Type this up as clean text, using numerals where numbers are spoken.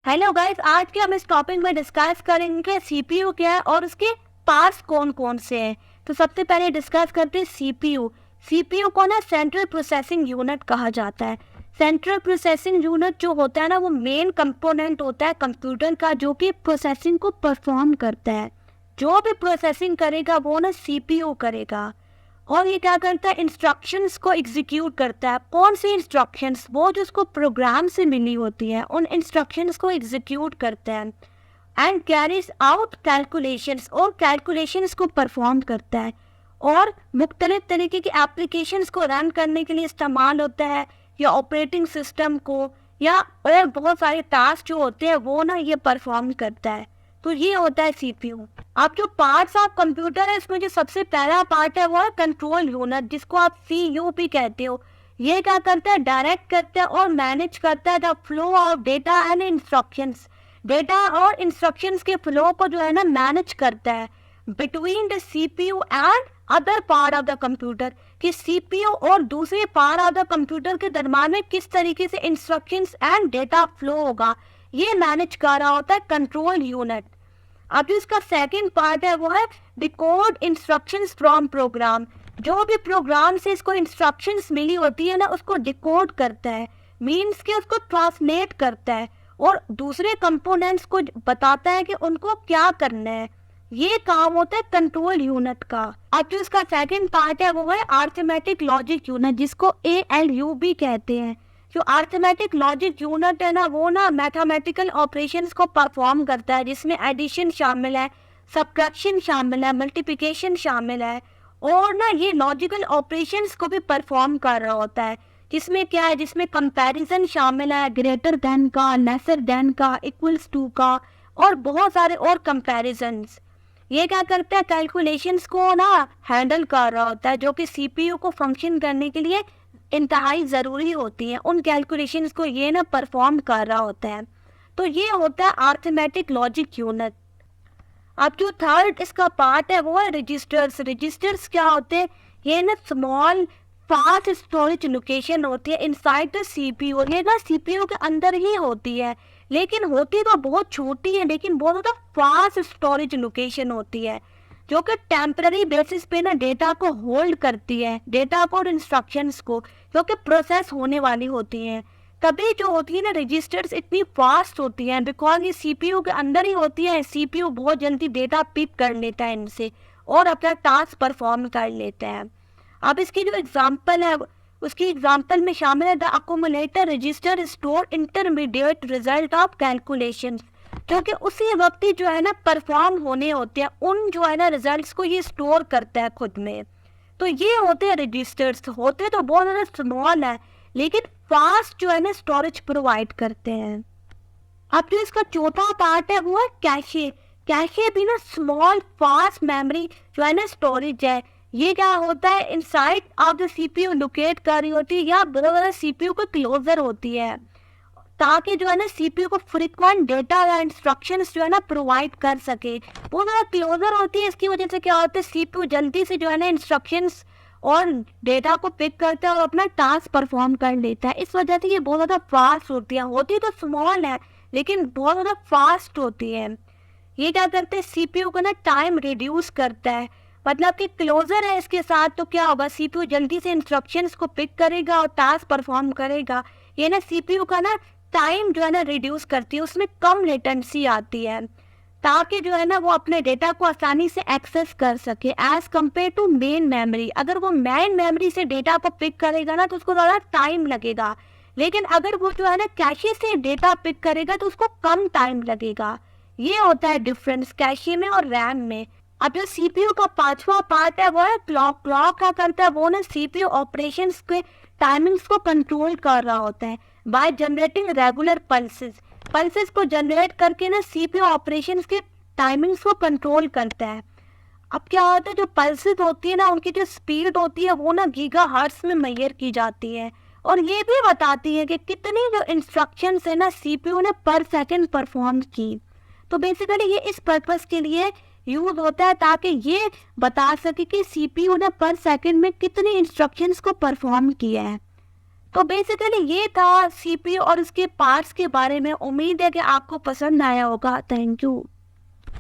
Hello guys, आज के हम इस टॉपिक में डिस्कस करेंगे सीपीयू क्या है और उसके पार्ट्स कौन कौन से हैं। तो सबसे पहले डिस्कस करते हैं सीपीयू। सीपीयू को ना सेंट्रल प्रोसेसिंग यूनिट कहा जाता है। सेंट्रल प्रोसेसिंग यूनिट जो होता है ना, वो मेन कंपोनेंट होता है कंप्यूटर का, जो कि प्रोसेसिंग को परफॉर्म करता है। जो भी प्रोसेसिंग करेगा वो ना सीपीयू करेगा। और ये क्या करता है, इंस्ट्रक्शंस को एग्जीक्यूट करता है। कौन सी इंस्ट्रक्शंस? वो जो उसको प्रोग्राम से मिली होती है, उन इंस्ट्रक्शंस को एग्जीक्यूट करता है। एंड कैरीज आउट कैलकुलेशंस, और कैलकुलेशंस को परफॉर्म करता है। और मुख्तलिफ तरीके की एप्लीकेशंस को रन करने के लिए इस्तेमाल होता है, या ऑपरेटिंग सिस्टम को, या और बहुत सारे टास्क जो होते हैं वो ना ये परफॉर्म करता है। तो ये होता है सीपीयू। आप जो पार्ट्स ऑफ कंप्यूटर है, इसमें जो सबसे पहला पार्ट है वो है कंट्रोल यूनिट, जिसको आप सीयूपी कहते हो। ये क्या करता है, डायरेक्ट करता है और मैनेज करता है the flow of data and instructions. Data और इंस्ट्रक्शंस के फ्लो को जो है ना मैनेज करता है between the CPU and other part of the computer, कि सीपीयू और दूसरे पार्ट ऑफ द कंप्यूटर के दरम्यान में किस तरीके से इंस्ट्रक्शंस एंड डेटा फ्लो होगा, ये मैनेज कर रहा होता है कंट्रोल यूनिट। अब जो इसका सेकंड पार्ट है वो है डिकोड इंस्ट्रक्शंस फ्रॉम प्रोग्राम। जो भी प्रोग्राम से इसको इंस्ट्रक्शंस मिली होती है ना, उसको डिकोड करता है, मीन्स के उसको ट्रांसलेट करता है और दूसरे कंपोनेंट्स को बताता है कि उनको क्या करना है। ये काम होता है कंट्रोल यूनिट का। अब जो इसका सेकंड पार्ट है वो है अरिथमेटिक लॉजिक यूनिट, जिसको ALU भी कहते हैं। जो अरिथमेटिक लॉजिक यूनिट है ना, वो ना मैथमेटिकल ऑपरेशंस को परफॉर्म करता है, जिसमें एडिशन शामिल है, सब्ट्रैक्शन शामिल है, मल्टीप्लिकेशन शामिल है। और ना ये लॉजिकल ऑपरेशंस को भी परफॉर्म कर रहा होता है, जिसमें क्या है, जिसमें कंपैरिजन शामिल है, ग्रेटर देन का, लेसर देन का, इक्वल्स टू का, और बहुत सारे और कंपैरिजन्स। ये क्या करता है, कैलकुलेशंस को ना हैंडल कर रहा होता है, जो कि सीपीयू को फंक्शन करने के लिए इंतहाई ज़रूरी होती है। उन कैलकुलेशंस को ये ना परफॉर्म कर रहा होता है। तो ये होता है अरिथमेटिक लॉजिक यूनिट। अब जो थर्ड इसका पार्ट है वो है रजिस्टर्स। रजिस्टर्स क्या होते हैं, ये ना स्मॉल फास्ट स्टोरेज लोकेशन होती है इनसाइड द सीपीयू। ये ना सीपीयू के अंदर ही होती है, लेकिन होती तो बहुत छोटी है, लेकिन बहुत ज़्यादा फास्ट स्टोरेज लोकेशन होती है, जो कि टेम्पररी बेसिस पे ना डेटा को होल्ड करती है, डेटा को और इंस्ट्रक्शंस को, जो कि प्रोसेस होने वाली होती हैं। तभी जो होती है ना रजिस्टर्स इतनी फास्ट होती हैं, बिकॉज ये सीपीयू के अंदर ही होती है। सीपीयू बहुत जल्दी डेटा पिक कर लेता है इनसे और अपना टास्क परफॉर्म कर लेता है। अब इसकी जो एग्जांपल है, उसकी एग्जांपल में शामिल है the accumulator register store intermediate result of calculations, क्योंकि उसी वक्त ही जो है ना परफॉर्म होने होते हैं, उन जो है ना रिजल्ट्स को ये स्टोर करता है खुद में। तो ये होते हैं रजिस्टर्स। होते तो बहुत ज़्यादा स्मॉल है, लेकिन फास्ट जो है ना स्टोरेज प्रोवाइड करते हैं। अब जो इसका चौथा पार्ट है वो है कैशे। कैशे भी ना स्मॉल फास्ट मेमोरी जो है ना स्टोरेज है। ये क्या होता है, inside of the CPU locate कर रही होती है, या बराबर सीपीयू को क्लोजर होती है, ताकि जो है ना सीपीयू को फ्रीक्वेंट डेटा या इंस्ट्रक्शंस जो है ना प्रोवाइड कर सके। वो ज़रा क्लोजर होती है, इसकी वजह से क्या होता है, सीपीयू जल्दी से जो है ना इंस्ट्रक्शंस और डेटा को पिक करता है और अपना टास्क परफॉर्म कर लेता है। इस वजह से ये बहुत ज़्यादा फास्ट होती है। होती तो स्मॉल है, लेकिन बहुत ज़्यादा फास्ट होती है। ये क्या करते हैं, सीपीयू को ना टाइम रिड्यूस करता है, मतलब कि क्लोजर है इसके साथ, तो क्या होगा, सीपीयू जल्दी से इंस्ट्रक्शंस को पिक करेगा और टास्क परफॉर्म करेगा। ये ना सीपीयू का ना टाइम जो है ना रिड्यूस करती है, उसमें कम लेटेंसी आती है, ताकि जो है ना वो अपने डेटा को आसानी से एक्सेस कर सके as compare to main memory. अगर वो मेन मेमोरी से डेटा को पिक करेगा ना, तो उसको ज़्यादा टाइम लगेगा, लेकिन अगर वो जो है ना कैशे से डेटा पिक करेगा तो उसको कम टाइम लगेगा। ये होता है डिफरेंस कैशे में और रैम में। अब जो सीपीयू का पांचवा पार्ट है वो है क्लॉक। क्लॉक क्या करता है, वो ना सीपीयू ऑपरेशंस के टाइमिंग्स को कंट्रोल कर रहा होता है by generating regular pulses. Pulses को जनरेट करके ना सीपीयू ऑपरेशंस के टाइमिंग्स को कंट्रोल करता है। अब क्या होता है, जो पल्सेस होती है ना, उनकी जो स्पीड होती है वो ना गीगाहर्ट्ज में मेजर की जाती है, और ये भी बताती है कि कितनी जो इंस्ट्रक्शंस है ना सीपीयू ने पर सेकंड परफॉर्म की। तो बेसिकली ये इस पर्पस के लिए यूज होता है, ताकि ये बता सके कि सीपीयू ने पर सेकंड में कितनी इंस्ट्रक्शंस को परफॉर्म किया है। तो बेसिकली ये था सीपीयू और उसके पार्ट्स के बारे में। उम्मीद है कि आपको पसंद आया होगा। Thank you.